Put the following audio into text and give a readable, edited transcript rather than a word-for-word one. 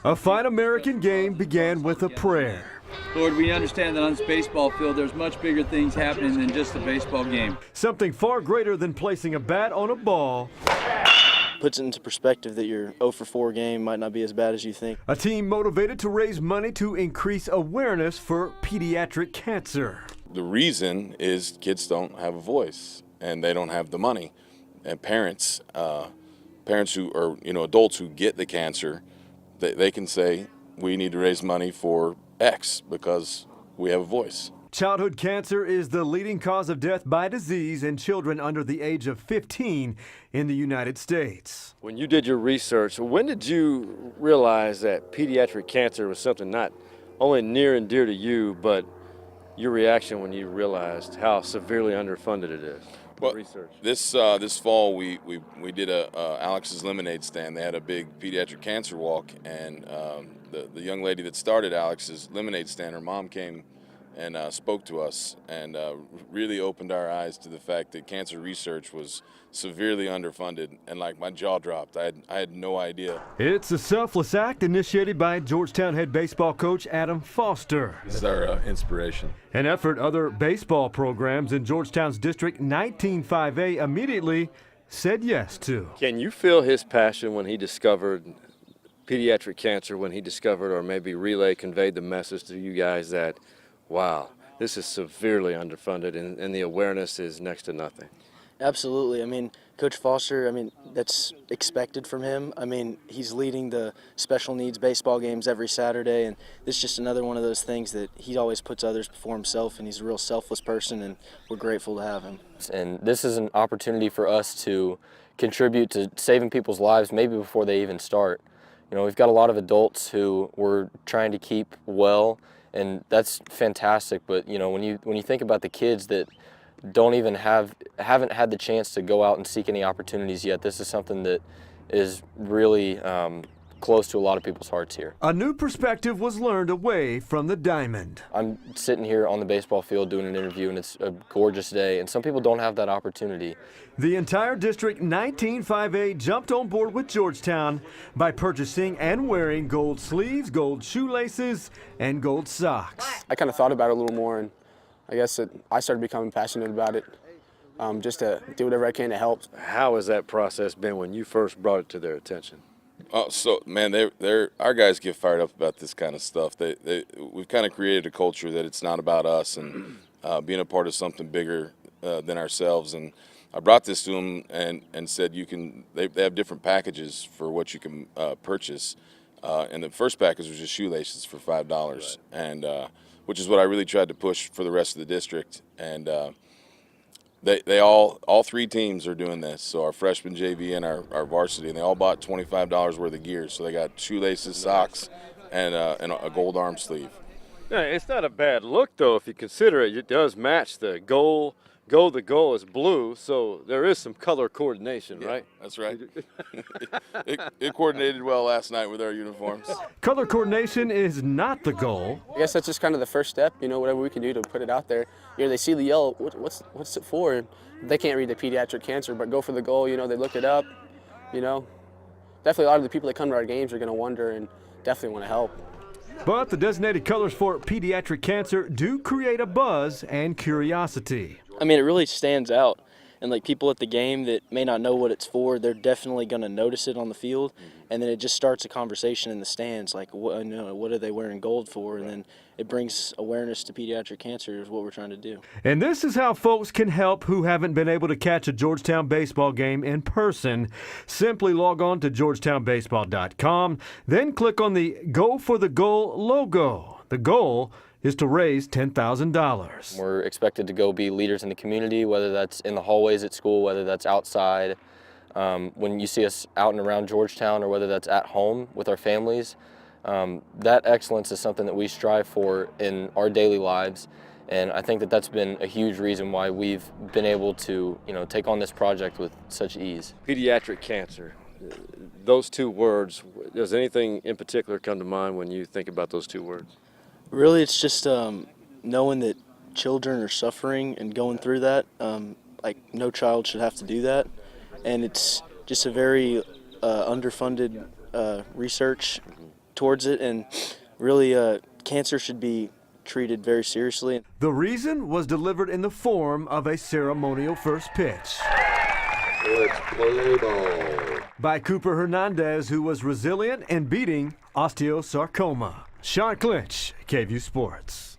A fine American game began with a prayer. Lord, we understand that on this baseball field there's much bigger things happening than just a baseball game. Something far greater than placing a bat on a ball. Puts it into perspective that your 0 for 4 game might not be as bad as you think. A team motivated to raise money to increase awareness for pediatric cancer. The reason is kids don't have a voice and they don't have the money. And parents who are, adults who get the cancer, they can say, we need to raise money for X because we have a voice. Childhood cancer is the leading cause of death by disease in children under the age of 15 in the United States. When you did your research, when did you realize that pediatric cancer was something not only near and dear to you, but your reaction when you realized how severely underfunded it is? Well, research. This fall we did a Alex's Lemonade stand. They had a big pediatric cancer walk, and the young lady that started Alex's Lemonade stand, her mom came and spoke to us and really opened our eyes to the fact that cancer research was severely underfunded, and like my jaw dropped. I had no idea. It's a selfless act initiated by Georgetown head baseball coach Adam Foster. It's our inspiration. An effort other baseball programs in Georgetown's District 19-5A immediately said yes to. Can you feel his passion when he discovered pediatric cancer, when he discovered or maybe Relay conveyed the message to you guys that, wow, this is severely underfunded and the awareness is next to nothing? Absolutely. I mean, Coach Foster, that's expected from him. He's leading the special needs baseball games every Saturday, and this is just another one of those things that he always puts others before himself, and he's a real selfless person, and we're grateful to have him. And this is an opportunity for us to contribute to saving people's lives maybe before they even start. We've got a lot of adults who we're trying to keep well, and that's fantastic, but when you think about the kids that haven't had the chance to go out and seek any opportunities yet, this is something that is really close to a lot of people's hearts here. A new perspective was learned away from the diamond. I'm sitting here on the baseball field doing an interview, and it's a gorgeous day, and some people don't have that opportunity. The entire District 19-5A jumped on board with Georgetown by purchasing and wearing gold sleeves, gold shoelaces, and gold socks. I kind of thought about it a little more, and I guess I started becoming passionate about it, just to do whatever I can to help. How has that process been when you first brought it to their attention? Oh, so man, our guys get fired up about this kind of stuff. We've kind of created a culture that it's not about us and being a part of something bigger than ourselves. And I brought this to them and said they have different packages for what you can purchase. And the first package was just shoelaces for $5, right. And which is what I really tried to push for the rest of the district. And all three teams are doing this. So our freshman JV and our varsity, and they all bought $25 worth of gear. So they got shoelaces, socks, and a gold arm sleeve. Yeah, it's not a bad look though if you consider it. It does match the goal. The goal is blue, so there is some color coordination, right? That's right. It coordinated well last night with our uniforms. Color coordination is not the goal. I guess that's just kind of the first step, whatever we can do to put it out there. They see the yellow, what's it for? They can't read the pediatric cancer, but go for the goal, they look it up, Definitely a lot of the people that come to our games are going to wonder and definitely want to help. But the designated colors for pediatric cancer do create a buzz and curiosity. It really stands out. And people at the game that may not know what it's for, they're definitely going to notice it on the field. And then it just starts a conversation in the stands, what are they wearing gold for? And then it brings awareness to pediatric cancer is what we're trying to do. And this is how folks can help who haven't been able to catch a Georgetown baseball game in person. Simply log on to georgetownbaseball.com, then click on the Go for the Goal logo. The goal is to raise $10,000. We're expected to go be leaders in the community, whether that's in the hallways at school, whether that's outside, when you see us out and around Georgetown, or whether that's at home with our families. That excellence is something that we strive for in our daily lives, and I think that that's been a huge reason why we've been able to take on this project with such ease. Pediatric cancer, those two words, does anything in particular come to mind when you think about those two words? Really, it's just knowing that children are suffering and going through that. No child should have to do that. And it's just a very underfunded research towards it, and really cancer should be treated very seriously. The reason was delivered in the form of a ceremonial first pitch. Let's play ball. By Cooper Hernandez, who was resilient in beating osteosarcoma. Sean Clinch, KVUE Sports.